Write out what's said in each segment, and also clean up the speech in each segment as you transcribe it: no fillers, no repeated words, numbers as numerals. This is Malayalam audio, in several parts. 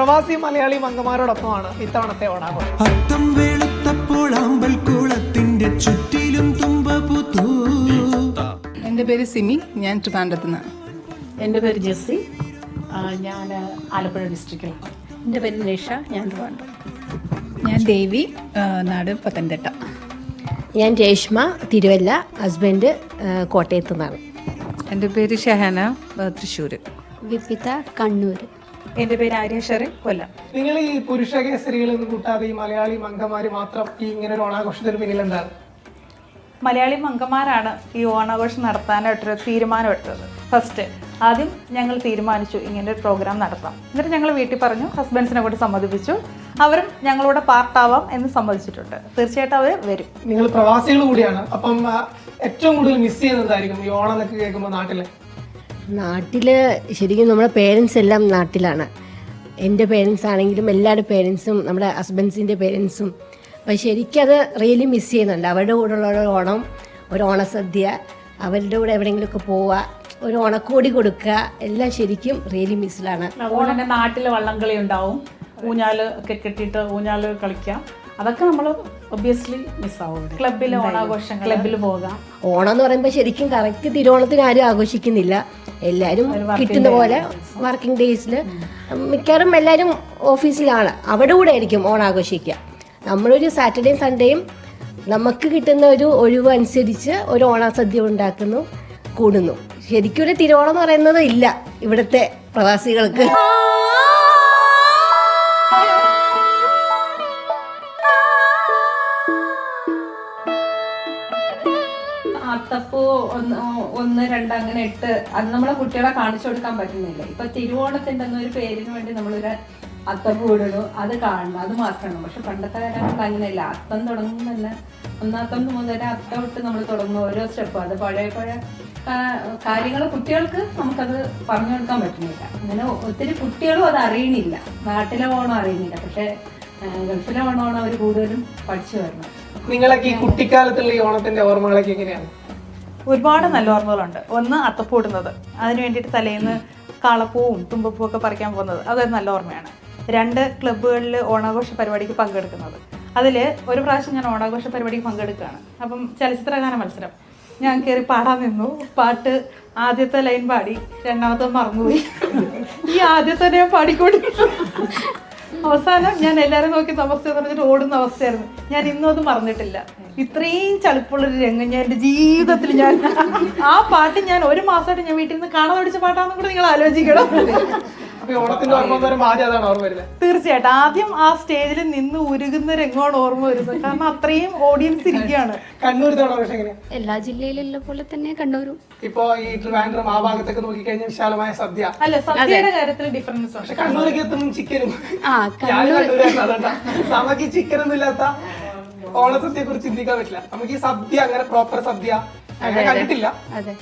പ്രവാസി മലയാളി മംഗമാരോടൊപ്പമാണ് ഇത്തവണത്തെ ഓണാഘോഷം. അത്തം വെളുത്തപ്പോൾ അമ്പൽക്കുളത്തിന്റെ ചുറ്റിലും തുമ്പ പൂത്തു. എൻ്റെ പേര് സിമി, ഞാൻ ട്രിവാൻഡ്രത്ത് നിന്നാണ്. എൻ്റെ പേര് ജെസ്സി, ഞാൻ ആലപ്പുഴ ഡിസ്ട്രിക്റ്റിലാണ്. എൻ്റെ പേര് നിഷ, ഞാൻ ട്രിവാൻഡ്രം. ഞാൻ ദേവി, നാട് പത്തനംതിട്ട. ഞാൻ രേഷ്മ, തിരുവല്ല, ഹസ്ബൻഡ് കോട്ടയത്ത് നിന്നാണ്. എൻ്റെ പേര് ഷഹന, തൃശ്ശൂർ. വിപിത, കണ്ണൂർ. എൻ്റെ പേര് ആര്യ ഷെറിൻ, കൊല്ലം. നിങ്ങൾ ഈ പുരുഷ കേസരികളൊന്നും കൂട്ടാതെ ഈ മലയാളി മംഗമാര് മാത്രം ഈ ഇങ്ങനെ ഒരു ഓണാഘോഷത്തിന് പിന്നിൽ എന്താണ്? മലയാളി മംഗമാരാണ് ഈ ഓണാഘോഷം നടത്താനായിട്ടൊരു തീരുമാനമെടുത്തത്. ഫസ്റ്റ് ആദ്യം ഞങ്ങൾ തീരുമാനിച്ചു ഇങ്ങനെ ഒരു പ്രോഗ്രാം നടത്താം. എന്നിട്ട് ഞങ്ങൾ വീട്ടിൽ പറഞ്ഞു, ഹസ്ബൻഡ്സിനെ കൂടി സമ്മതിപ്പിച്ചു. അവരും ഞങ്ങളോട് പാർട്ടാവാം എന്ന് സമ്മതിച്ചിട്ടുണ്ട്. തീർച്ചയായിട്ടും അവർ വരും. നിങ്ങൾ പ്രവാസികൾ കൂടിയാണ്, അപ്പം ഏറ്റവും കൂടുതൽ മിസ് ചെയ്യുന്നതായിരിക്കും ഈ ഓണം എന്നൊക്കെ കേൾക്കുമ്പോൾ നാട്ടിൽ ശരിക്കും നമ്മുടെ പേരൻസ് എല്ലാം നാട്ടിലാണ്. എൻ്റെ പേരൻസ് ആണെങ്കിലും എല്ലാവരുടെ പേരൻസും നമ്മുടെ ഹസ്ബൻഡ്സിൻ്റെ പേരൻസും. അപ്പോൾ ശരിക്കത് റിയലി മിസ് ചെയ്യുന്നുണ്ട്. അവരുടെ കൂടെയുള്ള ഒരു ഓണം, ഒരു ഓണസദ്യ, അവരുടെ കൂടെ എവിടെയെങ്കിലുമൊക്കെ പോവുക, ഒരു ഓണക്കോടി കൊടുക്കുക, എല്ലാം ശരിക്കും റിയലി മിസ്സിലാണ്. അതുപോലെ തന്നെ നാട്ടിൽ വള്ളംകളി ഉണ്ടാവും, ഊഞ്ഞാല് ഒക്കെ കെട്ടിയിട്ട് ഊഞ്ഞാല് കളിക്കാം. അതൊക്കെ നമ്മൾ ഒബ്വിയസ്ലി മിസ്സാവും. ക്ലബിൽ ഓണാഘോഷങ്ങൾ, ക്ലബിൽ പോകാം. ഓണം എന്ന് പറയുമ്പോൾ ശരിക്കും കറക്റ്റ് തിരുവോണത്തിന് ആരും ആഘോഷിക്കുന്നില്ല. എല്ലാവരും കിട്ടുന്ന പോലെ വർക്കിംഗ് ഡേയ്സിൽ മിക്കവാറും എല്ലാവരും ഓഫീസിലാണ്. അവിടെ കൂടെ ആയിരിക്കും ഓണം ആഘോഷിക്കുക. നമ്മളൊരു സാറ്റർഡേയും സൺഡേയും നമുക്ക് കിട്ടുന്ന ഒരു ഒഴിവ് അനുസരിച്ച് ഒരു ഓണസദ്യ ഉണ്ടാക്കുന്നു, കൂടുന്നു. ശരിക്കും ഒരു തിരുവോണം എന്ന് പറയുന്നത് ഇല്ല ഇവിടുത്തെ പ്രവാസികൾക്ക്. അത്തപ്പൂ 1, 2 അങ്ങനെ 8 അത് നമ്മളെ കുട്ടികളെ കാണിച്ചു കൊടുക്കാൻ പറ്റുന്നില്ല. ഇപ്പൊ തിരുവോണത്തിന്റെ ഒരു പേരിന് വേണ്ടി നമ്മളൊരു അത്തപ്പൂ ഇടണു, അത് കാണണം, അത് മാത്രമാണ്. പക്ഷെ പണ്ടത്തെ കാലങ്ങളിൽ അങ്ങനെയല്ല. അത്തം തുടങ്ങുന്ന തന്നെ ഒന്നാത്തം മുതൽ അത്തം ഇട്ട് നമ്മൾ തുടങ്ങുന്ന ഓരോ സ്റ്റെപ്പും അത് പഴയ കാര്യങ്ങൾ കുട്ടികൾക്ക് നമുക്കത് പറഞ്ഞു കൊടുക്കാൻ പറ്റുന്നില്ല. അങ്ങനെ ഒത്തിരി കുട്ടികളും അത് അറിയണില്ല. നാട്ടിലെ ഓണം അറിയുന്നില്ല, പക്ഷെ ഗൾഫിലെ ഓണമാണ് അവർ കൂടുതലും പഠിച്ചു വരണം. നിങ്ങളൊക്കെ ഈ കുട്ടിക്കാലത്തുള്ള ഈ ഓണത്തിന്റെ ഓർമ്മകളൊക്കെ എങ്ങനെയാണ്? ഒരുപാട് നല്ല ഓർമ്മകളുണ്ട്. ഒന്ന്, അത്തപ്പൂടുന്നത്, അതിന് വേണ്ടിയിട്ട് തലേന്ന് കാളപ്പൂവും തുമ്പപ്പൂവും ഒക്കെ പറിക്കാൻ പോകുന്നത്, അതൊരു നല്ല ഓർമ്മയാണ്. 2, ക്ലബ്ബുകളിൽ ഓണാഘോഷ പരിപാടിക്ക് പങ്കെടുക്കുന്നത്. അതിൽ ഒരു പ്രാവശ്യം ഞാൻ ഓണാഘോഷ പരിപാടിക്ക് പങ്കെടുക്കുകയാണ്. അപ്പം ചലച്ചിത്രഗാന മത്സരം ഞാൻ കയറി പാടാൻ നിന്നു. പാട്ട് ആദ്യത്തെ ലൈൻ പാടി, രണ്ടാമത്തെ മറന്നുപോയി. ഈ ആദ്യത്തെ ഞാൻ പാടിക്കൊണ്ടിരുന്നു. അവസാനം ഞാൻ എല്ലാവരും നോക്കി നമസ്തേ പറഞ്ഞിട്ട് ഓടുന്ന അവസ്ഥയായിരുന്നു. ഞാൻ ഇന്നും അത് മറന്നിട്ടില്ല. ഇത്രയും ചളിപ്പുള്ളൊരു രംഗം ഞാൻ എൻ്റെ ജീവിതത്തിൽ ആ പാട്ട് ഞാൻ 1 മാസമായിട്ട് ഞാൻ വീട്ടിൽ നിന്ന് കാണാൻ പഠിച്ച പാട്ടാണെന്നും കൂടെ നിങ്ങൾ ആലോചിക്കണം. തീർച്ചയായിട്ടും ആദ്യം ആ സ്റ്റേജിൽ നിന്ന് ഉരുകുന്ന രംഗമാണ് ഓർമ്മ വരുന്നത്. കാരണം അത്രയും ഓഡിയൻസ് ഇരിക്കുകയാണ്. എല്ലാ ജില്ലയിലുള്ള പോലെ തന്നെ കണ്ണൂരും. ഇപ്പൊ ഈ ട്രിവാൻഡ്രം ആ ഭാഗത്തൊക്കെ നോക്കിക്കഴിഞ്ഞാൽ വിശാലമായ സദ്യ. അല്ല, സദ്യയുടെ കാര്യത്തിൽ ഡിഫറൻസ് ഉണ്ട്. കണ്ണൂരൊക്കെ എത്തും ചിക്കനും. നമുക്ക് ചിക്കനൊന്നും ഇല്ലാത്ത ഓണസദ്യയെ കുറിച്ച് ചിന്തിക്കാൻ പറ്റില്ല. നമുക്ക് ഈ സദ്യ അങ്ങനെ പ്രോപ്പർ സദ്യ അങ്ങനെ കണ്ടിട്ടില്ല. അതെ,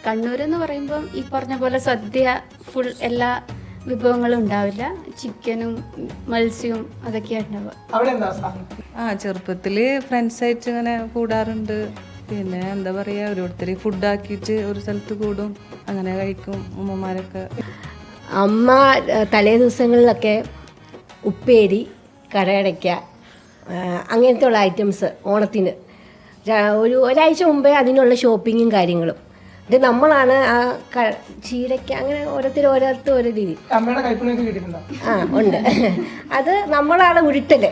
കണ്ണൂർ എന്ന് പറയുമ്പോൾ ഈ പറഞ്ഞ പോലെ സദ്യ ഫുൾ എല്ലാ വിഭവങ്ങളും ഉണ്ടാവില്ല. ചിക്കനും മത്സ്യവും അതൊക്കെയാണ് ഉണ്ടാവുക. അവിടെ എന്താ ചെറുപ്പത്തില് ഫ്രണ്ട്സായിട്ട് ഇങ്ങനെ കൂടാറുണ്ട്. പിന്നെ എന്താ പറയാ, ഓരോരുത്തർ ഫുഡാക്കിയിട്ട് ഒരു സ്ഥലത്ത് കൂടും, അങ്ങനെ കഴിക്കും ഉമ്മമാരൊക്കെ. അമ്മ തലേ ദിവസങ്ങളിലൊക്കെ ഉപ്പേരി, കരയടയ്ക്ക, അങ്ങനത്തെ ഉള്ള ഐറ്റംസ് ഓണത്തിന് ഒരാഴ്ച മുമ്പേ അതിനുള്ള ഷോപ്പിങ്ങും കാര്യങ്ങളും. ഇത് നമ്മളാണ് ആ ചീരയ്ക്ക, അങ്ങനെ ഓരോരുത്തർ ഓരോ രീതി. ഉണ്ട്. അത് നമ്മളാണ് ഉരുട്ടല്,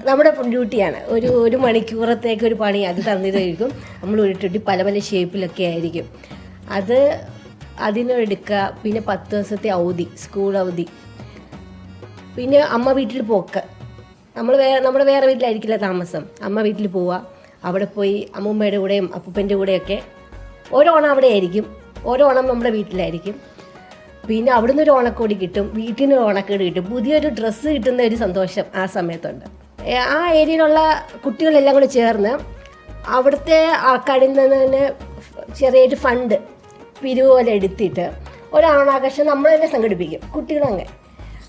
നമ്മുടെ ഡ്യൂട്ടിയാണ്. ഒരു മണിക്കൂറത്തേക്ക് ഒരു പണി അത് തന്നിട്ടായിരിക്കും. നമ്മൾ ഉരുട്ടിട്ട് പല പല ഷേപ്പിലൊക്കെ ആയിരിക്കും അത്. അതിനെടുക്കുക. പിന്നെ 10 ദിവസത്തെ അവധി, സ്കൂൾ അവധി. പിന്നെ അമ്മ വീട്ടിൽ പോക്ക്. നമ്മുടെ വേറെ വീട്ടിലായിരിക്കില്ല താമസം. അമ്മ വീട്ടിൽ പോവുക, അവിടെ പോയി അമ്മൂമ്മയുടെ കൂടെയും അപ്പൂപ്പൻ്റെ കൂടെയൊക്കെ ഓരോണം അവിടെ ആയിരിക്കും. ഓരോണം നമ്മുടെ വീട്ടിലായിരിക്കും. പിന്നെ അവിടുന്ന് ഒരു ഓണക്കോടി കിട്ടും, വീട്ടിൽ നിന്ന് ഒരു ഓണക്കോടി കിട്ടും, പുതിയൊരു ഡ്രസ്സ് കിട്ടുന്ന ഒരു സന്തോഷം ആ സമയത്തുണ്ട്. ആ ഏരിയയിലുള്ള കുട്ടികളെല്ലാം കൂടെ ചേർന്ന് അവിടുത്തെ ആൾക്കാരിൽ നിന്ന് തന്നെ ചെറിയൊരു ഫണ്ട് പിരിവ് പോലെ എടുത്തിട്ട് ഒരു ഓണാഘോഷം നമ്മൾ തന്നെ സംഘടിപ്പിക്കും, കുട്ടികളങ്ങനെ.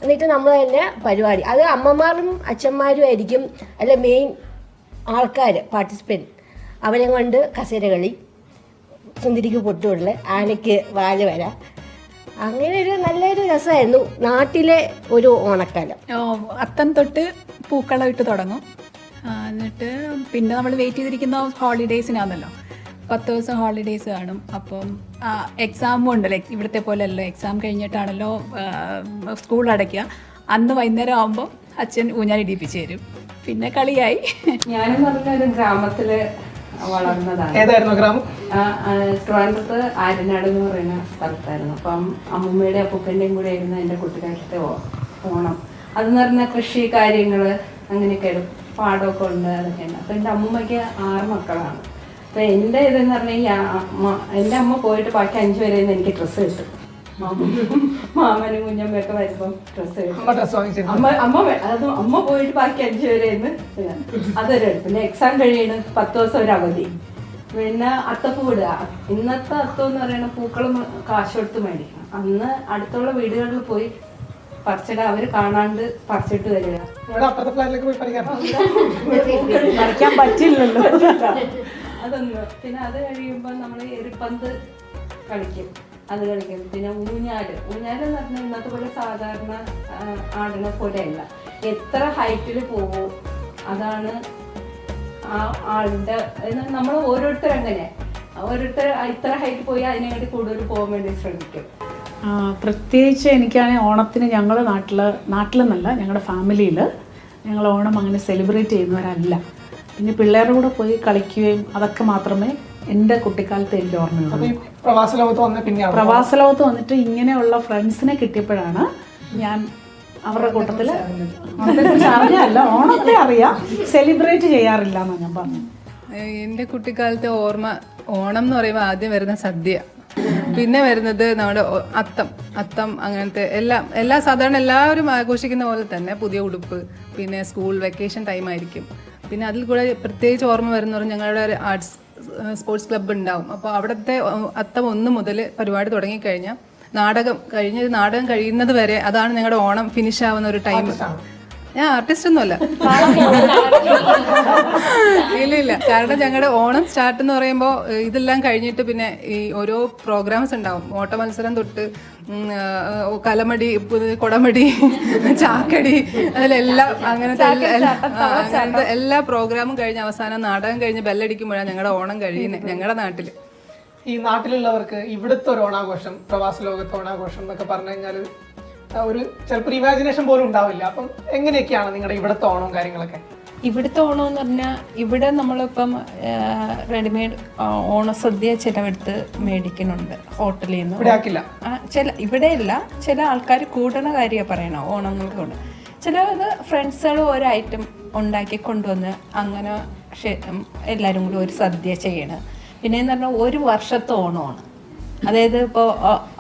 എന്നിട്ട് നമ്മൾ തന്നെ പരിപാടി, അത് അമ്മമാരും അച്ഛന്മാരും ആയിരിക്കും അല്ല മെയിൻ ആൾക്കാർ പാർട്ടിസിപ്പൻറ്റ്. അവരെ കൊണ്ട് കസേര കളി, സുന്ദരിക്ക് പൊട്ടുകൊള്ളൽ, ആനയ്ക്ക് വാല് വര, അങ്ങനെ ഒരു നല്ലൊരു രസമായിരുന്നു നാട്ടിലെ ഒരു ഓണക്കാലം. അത്തം തൊട്ട് പൂക്കളം ഇട്ട് തുടങ്ങും. എന്നിട്ട് പിന്നെ നമ്മൾ വെയിറ്റ് ചെയ്തിരിക്കുന്ന ഹോളിഡേയ്സിനാണല്ലോ. 10 ദിവസം ഹോളിഡേയ്സ് കാണും. അപ്പം എക്സാമും ഉണ്ടല്ലോ, ഇവിടുത്തെ പോലെ അല്ല, എക്സാം കഴിഞ്ഞിട്ടാണല്ലോ സ്കൂൾ അടയ്ക്കുക. അന്ന് വൈകുന്നേരം ആകുമ്പോൾ അച്ഛൻ ഊഞ്ഞാലിടിപ്പിച്ച് തരും. പിന്നെ കളിയായി. ഞാനെന്ന് പറഞ്ഞ ഒരു ഗ്രാമത്തില് വളർന്നതാണ്. ഏതായിരുന്നു ഗ്രാമം? ട്രിവാൻഡ്രത്ത് ആര്യനാട് എന്ന് പറയുന്ന സ്ഥലത്തായിരുന്നു. അപ്പം അമ്മൂമ്മയുടെ അപ്പൂപ്പൻ്റെയും കൂടെ ആയിരുന്നു എൻ്റെ കുട്ടിക്കാലത്തെ ഓണം. അതെന്ന് പറഞ്ഞാൽ കൃഷി കാര്യങ്ങൾ അങ്ങനെയൊക്കെയാണ്, പാടമൊക്കെ ഉണ്ട്, അതൊക്കെയുണ്ട്. അപ്പം എൻ്റെ അമ്മൂമ്മയ്ക്ക് 6 മക്കളാണ്. അപ്പം എൻ്റെ ഇതെന്ന് പറഞ്ഞാൽ എൻ്റെ അമ്മ പോയിട്ട് ബാക്കി 5 പേരെന്ന് എനിക്ക് ഡ്രസ്സ് കിട്ടും. മാമനും കുഞ്ഞമ്മയൊക്കെ വരുമ്പം ഡ്രസ്സ് കിട്ടും. അമ്മ പോയിട്ട് ബാക്കി 5 പേരെന്ന് അതൊരു. പിന്നെ എക്സാം കഴിയണ് 10 ദിവസം ഒരു അവധി. പിന്നെ അത്തപ്പൂ ഇടുക. ഇന്നത്തെ അത്തം എന്ന് പറയുന്ന പൂക്കളും കാശ് കൊടുത്ത് മേടിക്കണം. അന്ന് അടുത്തുള്ള വീടുകളിൽ പോയി പറിച്ചിട്ട് അവർ കാണാണ്ട് പറിച്ചിട്ട് വരിക. ഇവിടെ അപ്പുറത്തെ ഫ്ലാറ്റിലേക്ക് പോയി പറിക്കാൻ പറ്റില്ലല്ലോ. അതൊന്ന്. പിന്നെ അത് കഴിയുമ്പോൾ നമ്മൾ എരിപ്പന്ത് കളിക്കും, അത് കളിക്കും. പിന്നെ ഊഞ്ഞാല് എന്ന് പറഞ്ഞാൽ ഇന്നത്തെ പോലെ സാധാരണ ആടിനെ പോലെയല്ല, എത്ര ഹൈറ്റിൽ പോവോ അതാണ് ആ ആളുടെ. നമ്മൾ ഓരോരുത്തർ അങ്ങനെ ഓരോരുത്തർ ഇത്ര ഹൈറ്റ് പോയി അതിനെക്കാട്ടി കൂടുതൽ പോകാൻ വേണ്ടി ശ്രമിക്കും. പ്രത്യേകിച്ച് എനിക്കാണെങ്കിൽ ഓണത്തിന് ഞങ്ങൾ നാട്ടിലെന്നല്ല, ഞങ്ങളുടെ ഫാമിലിയിൽ ഞങ്ങൾ ഓണം അങ്ങനെ സെലിബ്രേറ്റ് ചെയ്യുന്നവരല്ല. പിന്നെ പിള്ളേരുടെ കൂടെ പോയി കളിക്കുകയും അതൊക്കെ മാത്രമേ എൻ്റെ കുട്ടിക്കാലത്ത് എനിക്ക് ഓർമ്മയുള്ളൂ. പ്രവാസ ലോകത്ത് വന്നിട്ട് ഇങ്ങനെയുള്ള ഫ്രണ്ട്സിനെ കിട്ടിയപ്പോഴാണ് ഞാൻ അവരുടെ കൂട്ടത്തിൽ ഓണത്തെക്കുറിച്ച് അറിഞ്ഞല്ല, ഓണത്തെ അറിയാം, സെലിബ്രേറ്റ് ചെയ്യാറില്ല എന്നാണ് ഞാൻ പറഞ്ഞത്. എൻ്റെ കുട്ടിക്കാലത്തെ ഓണം എന്ന് പറയുമ്പോൾ ആദ്യം വരുന്ന സദ്യ, പിന്നെ വരുന്നത് നമ്മുടെ അത്തം അങ്ങനത്തെ എല്ലാ സാധാരണ എല്ലാവരും ആഘോഷിക്കുന്ന പോലെ തന്നെ പുതിയ ഉടുപ്പ്, പിന്നെ സ്കൂൾ വെക്കേഷൻ ടൈം ആയിരിക്കും. പിന്നെ അതിൽ കൂടെ പ്രത്യേകിച്ച് ഓർമ്മ വരുന്ന പറഞ്ഞാൽ ഞങ്ങളുടെ ഒരു ആർട്സ് സ്പോർട്സ് ക്ലബ്ബ് ഉണ്ടാവും. അപ്പോൾ അവിടുത്തെ അത്തം 1 മുതൽ പരിപാടി തുടങ്ങിക്കഴിഞ്ഞാൽ നാടകം കഴിയുന്നത് വരെ അതാണ് ഞങ്ങളുടെ ഓണം ഫിനിഷ് ആവുന്ന ഒരു ടൈം. ഞാൻ ആർട്ടിസ്റ്റ് ഒന്നുമല്ല, ഇല്ല. കാരണം ഞങ്ങളുടെ ഓണം സ്റ്റാർട്ട് എന്ന് പറയുമ്പോൾ ഇതെല്ലാം കഴിഞ്ഞിട്ട് പിന്നെ ഈ ഓരോ പ്രോഗ്രാംസ് ഉണ്ടാവും. ഓട്ട മത്സരം തൊട്ട് കലമടി, കൊടമടി, ചാക്കടി, അതിലെല്ലാം അങ്ങനത്തെ എല്ലാ പ്രോഗ്രാമും കഴിഞ്ഞ് അവസാനം നാടകം കഴിഞ്ഞ് ബെല്ലടിക്കുമ്പോഴാണ് ഞങ്ങളുടെ ഓണം കഴിയുന്നത് ഞങ്ങളുടെ നാട്ടിൽ. ഈ നാട്ടിലുള്ളവർക്ക് ഇവിടുത്തെ ഒരു ഓണാഘോഷം, പ്രവാസ ലോകത്തെ ഓണാഘോഷം എന്നൊക്കെ പറഞ്ഞു കഴിഞ്ഞാൽ ഒരു ചിലപ്പോൾ ഇമാജിനേഷൻ പോലും ഉണ്ടാവില്ല. അപ്പം എങ്ങനെയൊക്കെയാണ് നിങ്ങളുടെ ഇവിടുത്തെ ഓണവും കാര്യങ്ങളൊക്കെ? ഇവിടുത്തെ ഓണം എന്ന് പറഞ്ഞാൽ ഇവിടെ നമ്മളിപ്പം റെഡിമെയ്ഡ് ഓണസദ്യ ചിലവെടുത്ത് മേടിക്കുന്നുണ്ട് ഹോട്ടലിൽ നിന്ന്. ഇവിടെയല്ല, ചില ആൾക്കാർ കൂടണ കാര്യമാണ് പറയണം ഓണങ്ങൾക്ക് കൊണ്ട്. ചിലത് ഫ്രണ്ട്സുകൾ ഒരു ഐറ്റം ഉണ്ടാക്കി കൊണ്ടുവന്ന് അങ്ങനെ എല്ലാവരും കൂടി ഒരു സദ്യ ചെയ്യണം. പിന്നെയെന്ന് പറഞ്ഞാൽ ഒരു വർഷത്തെ ഓണമാണ്. അതായത് ഇപ്പോൾ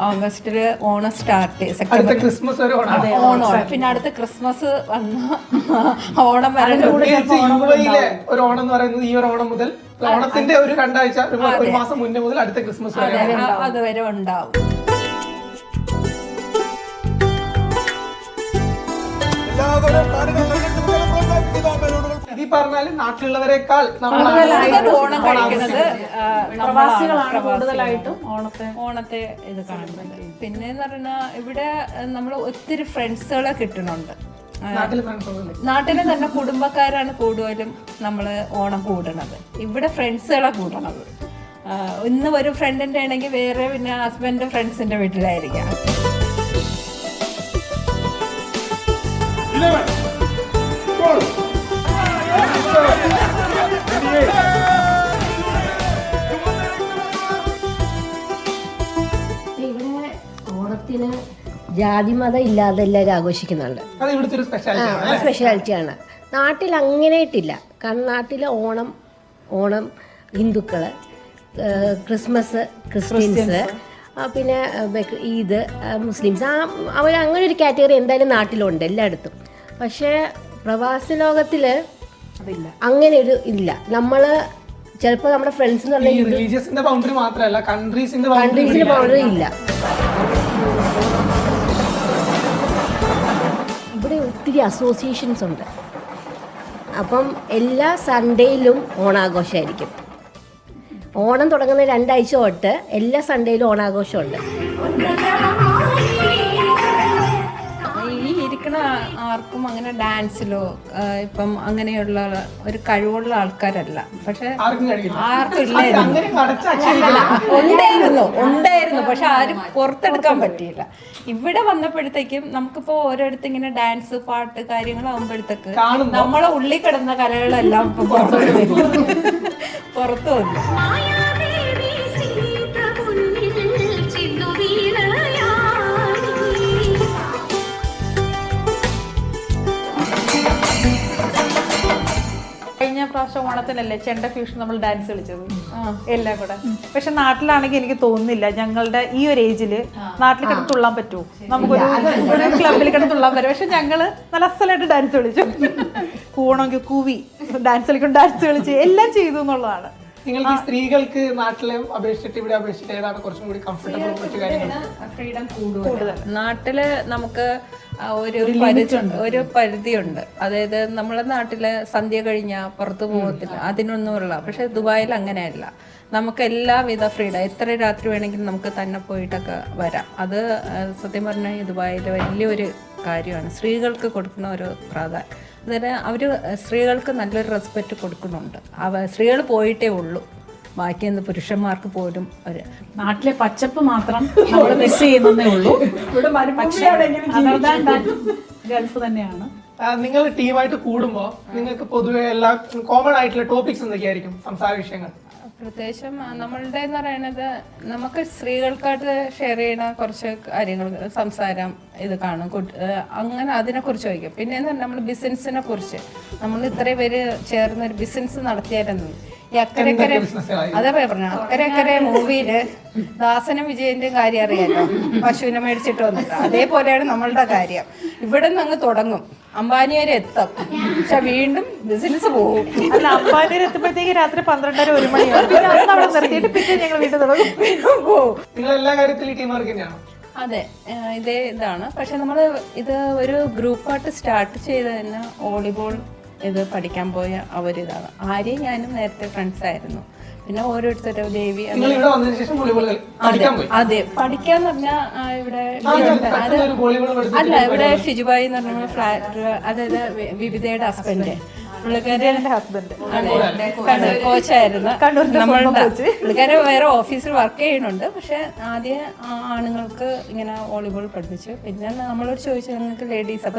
ഓഗസ്റ്റിൽ ഓണം സ്റ്റാർട്ട്, സെപ്റ്റംബർ ഓണമാണ്, പിന്നെ അടുത്ത ക്രിസ്മസ് വന്ന് ഓണം വരെ ഒരു ഓണം എന്ന് പറയുന്നത് ഈ ഒരു ഓണം മുതൽ ഓണത്തിന്റെ ഒരു 2 ആഴ്ച, ഒരു മാസം മുന്നേ മുതൽ അടുത്ത ക്രിസ്മസ് അതുവരെ ഉണ്ടാവും. ഈ പറഞ്ഞാലും നാട്ടിലുള്ളവരെക്കാൾ ഓണം കഴിക്കുന്നത് പ്രവാസികളാണ് കൂടുതലായിട്ടും ഓണത്തെ ഇത് കാണുന്നത്. പിന്നെന്ന് പറഞ്ഞാൽ ഇവിടെ നമ്മൾ ഒത്തിരി ഫ്രണ്ട്സുകളെ കിട്ടുന്നുണ്ട്. നാട്ടിലെ തന്നെ കുടുംബക്കാരാണ് കൂടുതലും നമ്മൾ ഓണം കൂടണത്. ഇവിടെ ഫ്രണ്ട്സുകളെ കൂടണത്. ഇന്ന് ഒരു ഫ്രണ്ടിൻ്റെ ആണെങ്കിൽ വേറെ പിന്നെ ഹസ്ബൻഡ് ഫ്രണ്ട്സിൻ്റെ വീട്ടിലായിരിക്കാം. ഇവിടെ ഓണത്തിന് ജാതിമതം ഇല്ലാതെ എല്ലാവരും ആഘോഷിക്കുന്നുണ്ട്. സ്പെഷ്യാലിറ്റിയാണ്. നാട്ടിൽ അങ്ങനെയായിട്ടില്ല. കാരണം നാട്ടിൽ ഓണം ഹിന്ദുക്കൾ, ക്രിസ്മസ് ക്രിസ്ത്യൻസ്, പിന്നെ ഈദ് മുസ്ലിംസ്, അവർ അങ്ങനെ ഒരു കാറ്റഗറി എന്തായാലും നാട്ടിലുണ്ട് എല്ലായിടത്തും. പക്ഷേ പ്രവാസ ലോകത്തിൽ അങ്ങനെ ഒരു ഇല്ല. നമ്മൾ ചിലപ്പോൾ നമ്മുടെ ഫ്രണ്ട്സ് എന്ന് പറഞ്ഞാൽ റിലീജിയസിന്റെ ബൗണ്ടറി മാത്രമല്ല, കൺട്രീസിന്റെ ബൗണ്ടറി ഇല്ല. ഇവിടെ ഒത്തിരി അസോസിയേഷൻസ് ഉണ്ട്. അപ്പം എല്ലാ സൺഡേയിലും ഓണാഘോഷമായിരിക്കും. ഓണം തുടങ്ങുന്ന 2 ആഴ്ച തൊട്ട് എല്ലാ സൺഡേയിലും ഓണാഘോഷമുണ്ട്. ഈ ഇരിക്കുന്ന ആർക്കും അങ്ങനെ ഡാൻസിലോ ഇപ്പം അങ്ങനെയുള്ള ഒരു കഴിവുള്ള ആൾക്കാരല്ല. പക്ഷെ ആർക്കും ഉണ്ടായിരുന്നു പക്ഷെ ആരും പുറത്തെടുക്കാൻ പറ്റിയില്ല. ഇവിടെ വന്നപ്പോഴത്തേക്കും നമുക്കിപ്പോ ഓരോരുത്തർ ഇങ്ങനെ ഡാൻസ് പാട്ട് കാര്യങ്ങളാകുമ്പോഴത്തേക്ക് നമ്മളെ ഉള്ളിൽ കിടന്ന കലകളെല്ലാം ഇപ്പൊ പുറത്തു വന്നു. കഴിഞ്ഞ പ്രാവശ്യം ഓണത്തിനല്ലേ ചെണ്ട ഫ്യൂഷൻ നമ്മൾ ഡാൻസ് കളിച്ചത് എല്ലാം കൂടെ. പക്ഷെ നാട്ടിലാണെങ്കിൽ എനിക്ക് തോന്നുന്നില്ല ഞങ്ങളുടെ ഈ ഒരു ഏജില് നാട്ടിൽ കിടന്ന് തുള്ളാൻ പറ്റുമോ, നമുക്കൊരു ക്ലബിൽ കിടന്ന് തുള്ളാൻ പറ്റും. പക്ഷെ ഞങ്ങള് നല്ല അസലായിട്ട് ഡാൻസ് കളിച്ചു, കൂവണമെങ്കിൽ കൂവി ഡാൻസ് കളിക്കും, ഡാൻസ് കളിച്ച് എല്ലാം ചെയ്തു എന്നുള്ളതാണ്. നിങ്ങൾക്ക് സ്ത്രീകൾക്ക് നാട്ടിലെ അപേക്ഷിച്ചിട്ട് ഇവിടെ അപേക്ഷിച്ചിട്ട് ഏതാണ് കുറച്ചും കൂടി കംഫർട്ടബിൾ മറ്റു കാര്യങ്ങൾ? ഫ്രീഡം കൂടുതൽ. നാട്ടില് നമുക്ക് ഒരു പരിധിയുണ്ട്. അതായത് നമ്മളെ നാട്ടില് സന്ധ്യ കഴിഞ്ഞാൽ പുറത്തു പോകത്തില്ല, അതിനൊന്നുമുള്ള. പക്ഷെ ദുബായിൽ അങ്ങനെയല്ല, നമുക്ക് എല്ലാവിധ ഫ്രീഡം, എത്ര രാത്രി വേണമെങ്കിലും നമുക്ക് തന്നെ പോയിട്ടൊക്കെ വരാം. അത് സത്യം പറഞ്ഞാൽ ഈ ദുബായിൽ വലിയൊരു കാര്യമാണ്. സ്ത്രീകൾക്ക് കൊടുക്കുന്ന ഒരു പ്രാധാന്യം, അതായത് അവർ സ്ത്രീകൾക്ക് നല്ലൊരു റെസ്പെക്റ്റ് കൊടുക്കുന്നുണ്ട്. സ്ത്രീകൾ പോയിട്ടേ ഉള്ളൂ, ബാക്കി പുരുഷന്മാർക്ക് പോലും ഒരു നാട്ടിലെ പച്ചപ്പ് മാത്രം നമ്മൾ മിസ് ചെയ്യുന്നതേ ഉള്ളൂ. ഗൾഫ് തന്നെയാണ്. നിങ്ങൾ ടീമായിട്ട് കൂടുമ്പോൾ നിങ്ങൾക്ക് പൊതുവെ എല്ലാ കോമൺ ആയിട്ടുള്ള ടോപ്പിക്സ് എന്തൊക്കെയായിരിക്കും സംസാര വിഷയങ്ങൾ? പ്രത്യേകിച്ചും നമ്മളുടെ എന്ന് പറയുന്നത് നമുക്ക് സ്ത്രീകൾക്കായിട്ട് ഷെയർ ചെയ്യുന്ന കുറച്ച് കാര്യങ്ങൾ, സംസാരം ഇത് കാണും, അങ്ങനെ അതിനെക്കുറിച്ച് ചോദിക്കും. പിന്നെ നമ്മൾ ബിസിനസ്സിനെ കുറിച്ച്, നമ്മൾ ഇത്രയും പേര് ചേർന്ന് ഒരു ബിസിനസ് നടത്തിയായിരുന്നു. ഈ അക്കരക്കര, അതേ പറഞ്ഞ അക്കരക്കര മൂവിയില് ദാസനും വിജയന്റെയും കാര്യം അറിയാലോ, പശുവിനെ മേടിച്ചിട്ട് വന്നിട്ട്. അതേപോലെയാണ് നമ്മളുടെ കാര്യം. ഇവിടെ നിന്ന് അങ്ങ് തുടങ്ങും, അംബാനി വരെ എത്തും, പക്ഷെ വീണ്ടും ബിസിനസ് പോകും. അല്ല, അംബാനി വരെ എത്തുമ്പോഴത്തേക്ക് രാത്രി 12:30-1 മണിയാവും. നിർത്തിയിട്ട് പിന്നെ ഞങ്ങൾ വീണ്ടും തുടങ്ങും. നിങ്ങൾ എല്ലാ കാര്യത്തിലും ടീം വർക്ക് തന്നെയാണോ? അതെ, ഇതേ ഇതാണ്. പക്ഷെ നമ്മൾ ഇത് ഒരു ഗ്രൂപ്പായിട്ട് സ്റ്റാർട്ട് ചെയ്ത് തന്നെ വോളിബോൾ ഇത് പഠിക്കാൻ പോയ അവരിതാണ്. ആരെയും ഞാനും നേരത്തെ ഫ്രണ്ട്സ് ആയിരുന്നു. പിന്നെ ഓരോരുത്തരും ദേവി, അതെ പഠിക്കാന്ന് പറഞ്ഞാൽ ഇവിടെ അല്ല, ഇവിടെ ഷിജുബായി എന്ന് പറഞ്ഞ ഫ്ലാറ്റ്, അതായത് വിവിധയുടെ ഹസ്ബൻഡ്, പുള്ളിക്കാരൻ്റെ ഹസ്ബൻഡ് കോച്ചായിരുന്നു. പുള്ളിക്കാരെ വേറെ ഓഫീസിൽ വർക്ക് ചെയ്യുന്നുണ്ട്. പക്ഷെ ആദ്യം ആണുങ്ങൾക്ക് ഇങ്ങനെ വോളിബോൾ പഠിപ്പിച്ചു. പിന്നെ നമ്മളോട് ചോദിച്ചു നിങ്ങൾക്ക് ലേഡീസ്, അപ്പൊ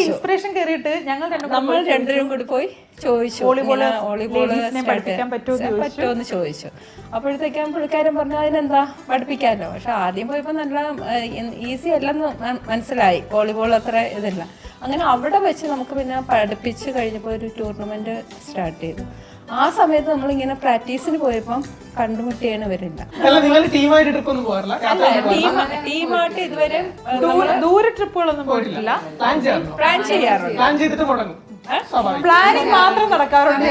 ഇൻസ്പിറേഷൻ കയറിയിട്ട് നമ്മൾ രണ്ടുപേരും കൂടി പോയി ചോദിച്ചു, വോളിബോൾ പറ്റുമോന്ന് ചോദിച്ചു. അപ്പോഴത്തേക്കും പുള്ളിക്കാരൻ പറഞ്ഞു അതിനെന്താ പഠിപ്പിക്കാമല്ലോ. പക്ഷെ ആദ്യം പോയപ്പോൾ നല്ല ഈസി അല്ലെന്ന് മനസ്സിലായി, വോളിബോൾ അത്ര ഇതില്ല. അങ്ങനെ അവിടെ വെച്ച് നമുക്ക് പിന്നെ പഠിപ്പിച്ച് കഴിഞ്ഞപ്പോൾ ഒരു ടൂർണമെന്റ് സ്റ്റാർട്ട് ചെയ്തു. ആ സമയത്ത് നമ്മളിങ്ങനെ പ്രാക്ടീസിന് പോയപ്പം കണ്ടുമുട്ടിയാണ് വരില്ല. ടീമായിട്ട് ഇതുവരെ ദൂര ട്രിപ്പുകളൊന്നും പോയിട്ടില്ല. പ്ലാൻ ചെയ്യാറുണ്ട്, പ്ലാനിങ് മാത്രം നടക്കാറുണ്ട്.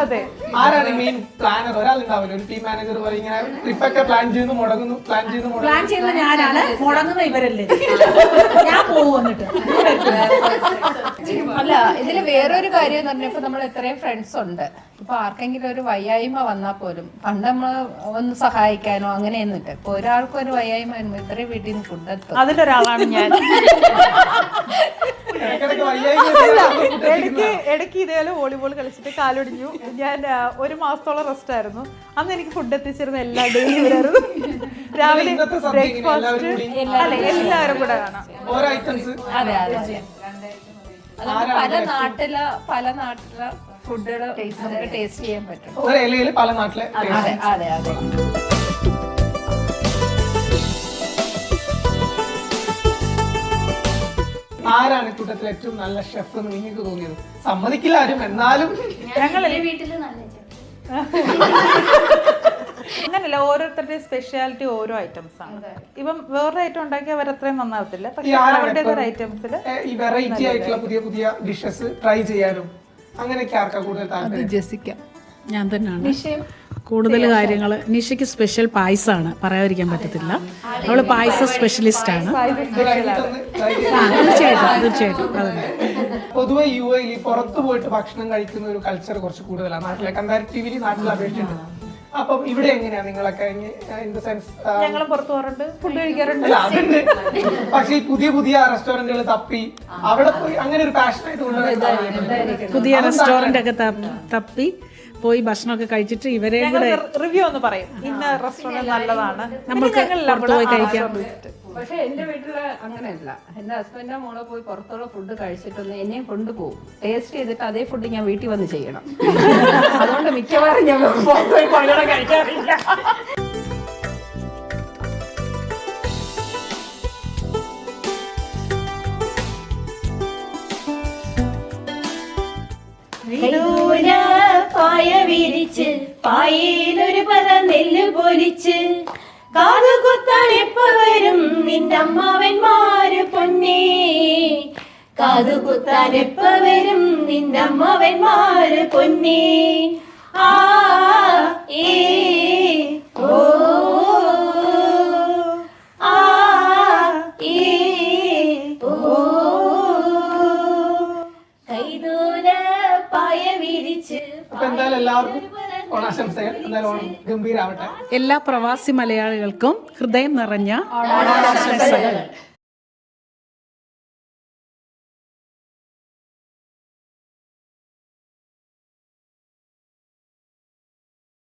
അതെ, ആരാണ് മെയിൻ പ്ലാനർ? ഒരാളുണ്ടാവില്ല, ഒരു ടീം മാനേജർ പോലെ ഇങ്ങനെ ട്രിപ്പൊക്കെ പ്ലാൻ ചെയ്യുന്നു, മുടങ്ങുന്നു, പ്ലാൻ ചെയ്യുന്ന ഞാനാണ്, മുടങ്ങുന്ന ഇവരല്ലേ, ഞാൻ പോകുന്നിട്ട്. അല്ല, ഇതില് വേറൊരു കാര്യം എന്ന് പറഞ്ഞാൽ ഇപ്പൊ നമ്മൾ എത്രയും ഫ്രണ്ട്സ് ഉണ്ട്. ഇപ്പൊ ആർക്കെങ്കിലും ഒരു വയ്യായ്മ വന്നാൽ പോലും പണ്ട് നമ്മൾ ഒന്ന് സഹായിക്കാനോ അങ്ങനെയൊന്നുമില്ല. ഇപ്പൊ ഒരാൾക്കും ഒരു വയ്യായ്മ വരുമ്പോ ഇത്രയും വീട്ടിൽ നിന്ന് ഫുഡ് എത്തും. അതിലൊരാളാണ് ഞാൻ. ഇടയ്ക്ക് ഇതേപോലെ വോളിബോൾ കളിച്ചിട്ട് കാലൊടിഞ്ഞു. ഞാൻ 1 മാസത്തോളം റെസ്റ്റ് ആയിരുന്നു. അന്ന് എനിക്ക് ഫുഡ് എത്തിച്ചിരുന്ന എല്ലാ ഡെയിലി വരായിരുന്നു. രാവിലെ ബ്രേക്ക്ഫാസ്റ്റ് എല്ലാവരും കൂടെ കാണാം. അതെ അതെ, പല നാട്ടിലെ ഫുഡുകൾ നമുക്ക് ടേസ്റ്റ് ചെയ്യാൻ പറ്റും. പല നാട്ടിലെ അതെ അതെ അതെ. ആരാണ് കൂട്ടത്തിൽ ഏറ്റവും നല്ല ഷെഫ് എന്ന് നിങ്ങൾക്ക് തോന്നിയത്? സമ്മതിക്കില്ല ആരും, എന്നാലും അങ്ങനല്ല, ഓരോരുത്തരുടെയും സ്പെഷ്യാലിറ്റി ഓരോ ഐറ്റംസ് ആണ്. ഇപ്പം വേറൊരു ഐറ്റം ഉണ്ടാക്കിയാൽ അവർ അത്രയും നന്നാവത്തില്ല. പക്ഷെ അവരുടേതൊരു ഐറ്റംസിൽ ഈ വെറൈറ്റി ആയിട്ടുള്ള പുതിയ പുതിയ ഡിഷസ് ട്രൈ ചെയ്യാനും അങ്ങനെയൊക്കെ ആർക്കാ കൂടുതൽ താല്പര്യം? ജെസിക്ക, ഞാൻ തന്നെയാണ് കൂടുതൽ കാര്യങ്ങൾ. നിഷയ്ക്ക് സ്പെഷ്യൽ പായസമാണ്, പറയാതിരിക്കാൻ പറ്റത്തില്ല. അവള് പായസ സ്പെഷ്യലിസ്റ്റ് ആണ്. തീർച്ചയായിട്ടും തീർച്ചയായിട്ടും അതുണ്ട്. പൊതുവെ UAE പുറത്തു പോയിട്ട് ഭക്ഷണം കഴിക്കുന്ന ഒരു കൾച്ചർ കുറച്ച് കൂടുതലാണ് നാട്ടിലെ കമ്പാരിറ്റീവ്ലി നാട്ടിൽ അപേക്ഷിച്ചിട്ടുണ്ട്. അപ്പം ഇവിടെ എങ്ങനെയാ നിങ്ങളൊക്കെ ഇൻ ദ സെൻസ്? ഞങ്ങൾ പുറത്തു പോകാറുണ്ട്, ഫുഡ് കഴിക്കാറുണ്ട്. പക്ഷെ ഈ പുതിയ പുതിയ റെസ്റ്റോറന്റുകൾ തപ്പി അവിടെ പോയി അങ്ങനെ ഒരു പാഷനായിട്ട് കൊണ്ടുവരുന്നത് പുതിയ റെസ്റ്റോറൻ്റ് ഒക്കെ തപ്പി പോയി ഭക്ഷണമൊക്കെ കഴിച്ചിട്ട് ഇവരെ കൂടെ റിവ്യൂ ഒന്ന് പറയും, ഇന്ന റെസ്റ്റോറന്റ് നല്ലതാണ്, നമുക്ക് പുറത്ത് പോയി കഴിക്കാം. പക്ഷെ എന്റെ വീട്ടില് അങ്ങനെയല്ല. എന്റെ ഹസ്ബൻഡിന്റെ മോളെ പോയി പുറത്തുള്ള ഫുഡ് കഴിച്ചിട്ടൊന്ന് എന്നെയും കൊണ്ടുപോകും. ടേസ്റ്റ് ചെയ്തിട്ട് അതേ ഫുഡ് ഞാൻ വീട്ടിൽ വന്ന് ചെയ്യണം. അതുകൊണ്ട് മിക്കവാറും ഞാൻ പുറത്ത് പോയി പലരും കഴിക്കാറില്ല. പായ വിരിച്ച് പായയിലൊരു പറ നെല്ല് പൊലിച്ച് കാതുകുത്താൻ എപ്പ വരും നിന്റെ അമ്മാവന്മാര് പൊന്നേ, കാതുകുത്താൻ എപ്പ വരും നിന്റെ അമ്മാവന്മാര് പൊന്നേ. ആ ഏ ഓ ആ ഏ ഓ കൈതൂര പായ വിരിച്ച്. അപ്പൊ എന്തായാലും എല്ലാവർക്കും ഓണാശംസകൾ. എന്തായാലും ഓണം ഗംഭീരാവട്ടെ. എല്ലാ പ്രവാസി മലയാളികൾക്കും ഹൃദയം നിറഞ്ഞ ഓണാശംസകൾ.